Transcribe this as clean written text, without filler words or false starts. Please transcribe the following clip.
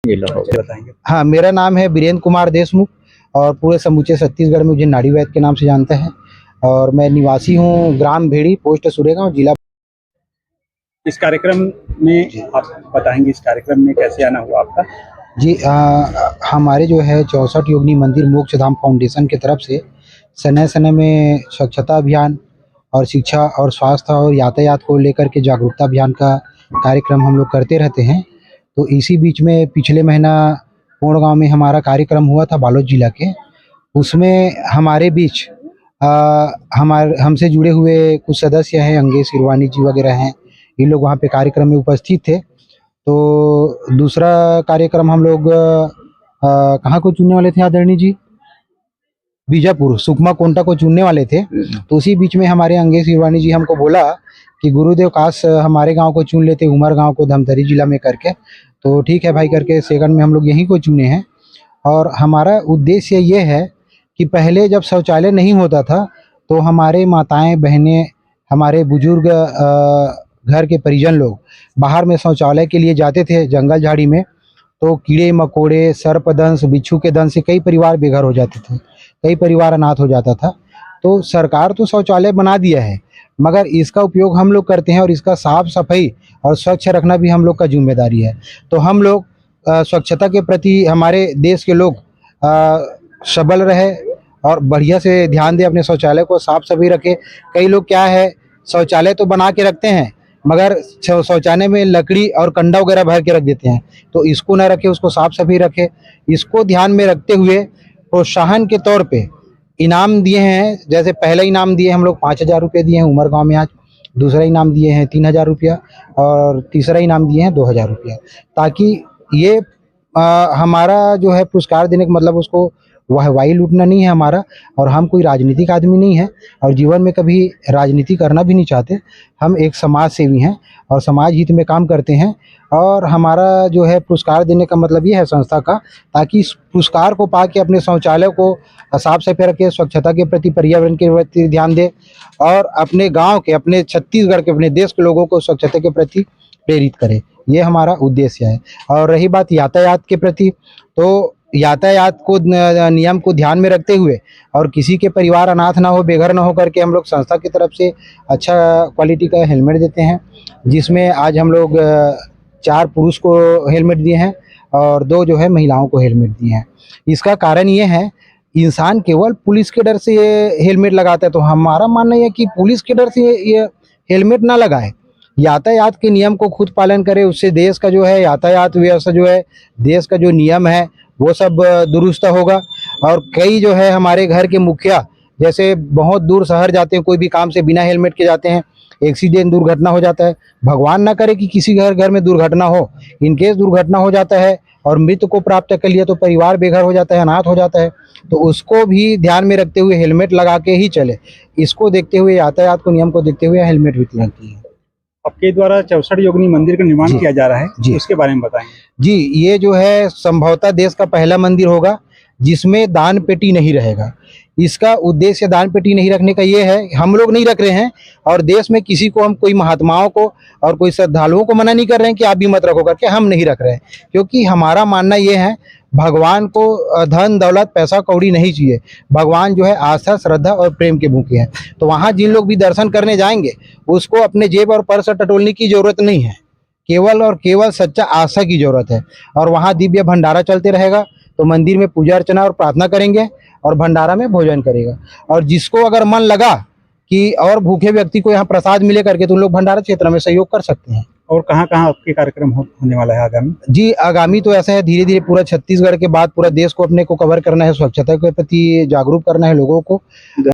ये लोग बताएंगे। हाँ, मेरा नाम है बीरेंद्र कुमार देशमुख और पूरे समूचे छत्तीसगढ़ में मुझे नाड़ी वैद्य के नाम से जानते हैं और मैं निवासी हूँ ग्राम भेड़ी, पोस्ट सुरेगांव, जिला। इस कार्यक्रम में आप बताएंगे, इस कार्यक्रम में कैसे आना हुआ आपका? जी, हमारे जो है 64 योगिनी मंदिर मोक्ष धाम फाउंडेशन की तरफ से समय समय में स्वच्छता अभियान और शिक्षा और स्वास्थ्य और यातायात को लेकर के जागरूकता अभियान का कार्यक्रम हम लोग करते रहते हैं। तो इसी बीच में पिछले महीना कोंड गाँव में हमारा कार्यक्रम हुआ था बालोद जिला के। उसमें हमारे बीच हमसे जुड़े हुए कुछ सदस्य हैं, अंगे सिरवानी जी वगैरह हैं, ये लोग वहाँ पे कार्यक्रम में उपस्थित थे। तो दूसरा कार्यक्रम हम लोग कहाँ को चुनने वाले थे आदरणीय जी? बीजापुर सुकमा कोंटा को चुनने वाले थे। तो उसी बीच में हमारे अंगे सिरवानी जी हमको बोला कि गुरुदेव काश हमारे गांव को चुन लेते, उमर गांव को धमतरी जिला में करके। तो ठीक है भाई करके सेकंड में हम लोग यहीं को चुने हैं। और हमारा उद्देश्य ये है कि पहले जब शौचालय नहीं होता था तो हमारे माताएं बहनें, हमारे बुजुर्ग, घर के परिजन लोग बाहर में शौचालय के लिए जाते थे जंगल झाड़ी में। तो कीड़े मकोड़े, सर्पदंश, बिच्छू के दंश से कई परिवार बेघर हो जाते थे, कई परिवार अनाथ हो जाता था। तो सरकार तो शौचालय बना दिया है, मगर इसका उपयोग हम लोग करते हैं और इसका साफ सफाई और स्वच्छ रखना भी हम लोग का जिम्मेदारी है। तो हम लोग स्वच्छता के प्रति हमारे देश के लोग सबल रहे और बढ़िया से ध्यान दें, अपने शौचालय को साफ सफाई रखें। कई लोग क्या है, शौचालय तो बना के रखते हैं मगर शौचालय में लकड़ी और कंडा वगैरह भर के रख देते हैं। तो इसको ना रखें, उसको साफ सफाई रखें। इसको ध्यान में रखते हुए प्रोत्साहन के तौर पे इनाम दिए हैं। जैसे पहला इनाम दिए हम लोग 5,000 रुपये दिए हैं उमर गाँव में आज, दूसरा इनाम दिए हैं 3,000 रुपया और तीसरा इनाम दिए हैं 2,000 रुपया। ताकि ये हमारा जो है पुरस्कार देने का मतलब उसको वाहवाही लूटना नहीं है हमारा। और हम कोई राजनीतिक आदमी नहीं है और जीवन में कभी राजनीति करना भी नहीं चाहते। हम एक समाज सेवी हैं और समाज हित में काम करते हैं। और हमारा जो है पुरस्कार देने का मतलब ये है संस्था का, ताकि इस पुरस्कार को पा के अपने शौचालय को साफ सफाई रखें, स्वच्छता के प्रति, पर्यावरण के प्रति ध्यान दें और अपने गांव के, अपने छत्तीसगढ़ के, अपने देश के लोगों को स्वच्छता के प्रति प्रेरित करें। ये हमारा उद्देश्य है। और रही बात यातायात के प्रति, तो यातायात को नियम को ध्यान में रखते हुए और किसी के परिवार अनाथ ना हो, बेघर ना हो करके हम लोग संस्था की तरफ से अच्छा क्वालिटी का हेलमेट देते हैं, जिसमें आज हम लोग 4 पुरुष को हेलमेट दिए हैं और 2 जो है महिलाओं को हेलमेट दिए हैं। इसका कारण ये है, इंसान केवल पुलिस के डर से ये हेलमेट लगाता है। तो हमारा मानना है कि पुलिस के डर से ये हेलमेट ना लगाए, यातायात के नियम को खुद पालन करे। उससे देश का जो है यातायात व्यवस्था जो है, देश का जो नियम है वो सब दुरुस्त होगा। और कई जो है हमारे घर के मुखिया जैसे बहुत दूर शहर जाते हैं, कोई भी काम से बिना हेलमेट के जाते हैं, एक्सीडेंट दुर्घटना हो जाता है। भगवान ना करे कि किसी घर में दुर्घटना हो, इनकेस दुर्घटना हो जाता है और मृत्यु को प्राप्त कर लिया तो परिवार बेघर हो जाता है, अनाथ हो जाता है। तो उसको भी ध्यान में रखते हुए हेलमेट लगा के ही चले। इसको देखते हुए, यातायात को नियम को देखते हुए हेलमेट वितरण की है। आपके द्वारा 64 योगिनी मंदिर का निर्माण किया जा रहा है जी, उसके बारे में बताएंगे। जी, ये जो है संभवतः देश का पहला मंदिर होगा जिसमें दान पेटी नहीं रहेगा। इसका उद्देश्य दान पेटी नहीं रखने का ये है, हम लोग नहीं रख रहे हैं और देश में किसी को, हम कोई महात्माओं को और कोई श्रद्धालुओं को मना नहीं कर रहे हैं कि आप भी मत रखो करके, हम नहीं रख रहे हैं। क्योंकि हमारा मानना ये है, भगवान को धन दौलत पैसा कौड़ी नहीं चाहिए। भगवान जो है आस्था, श्रद्धा और प्रेम के भूखे हैं। तो वहाँ जिन लोग भी दर्शन करने जाएंगे उसको अपने जेब और पर्स टटोलने की जरूरत नहीं है, केवल और केवल सच्चा आस्था की जरूरत है। और वहाँ दिव्य भंडारा चलते रहेगा, तो मंदिर में पूजा अर्चना और प्रार्थना करेंगे और भंडारा में भोजन करेगा। और जिसको अगर मन लगा कि और भूखे व्यक्ति को यहाँ प्रसाद मिले करके, तो उन लोग भंडारा क्षेत्र में सहयोग कर सकते हैं। और कहाँ कहाँ आपके कार्यक्रम होने वाला है आगामी? जी, आगामी तो ऐसा है, धीरे धीरे पूरा छत्तीसगढ़ के बाद पूरा देश को अपने को कवर करना है, स्वच्छता के प्रति जागरूक करना है लोगों को।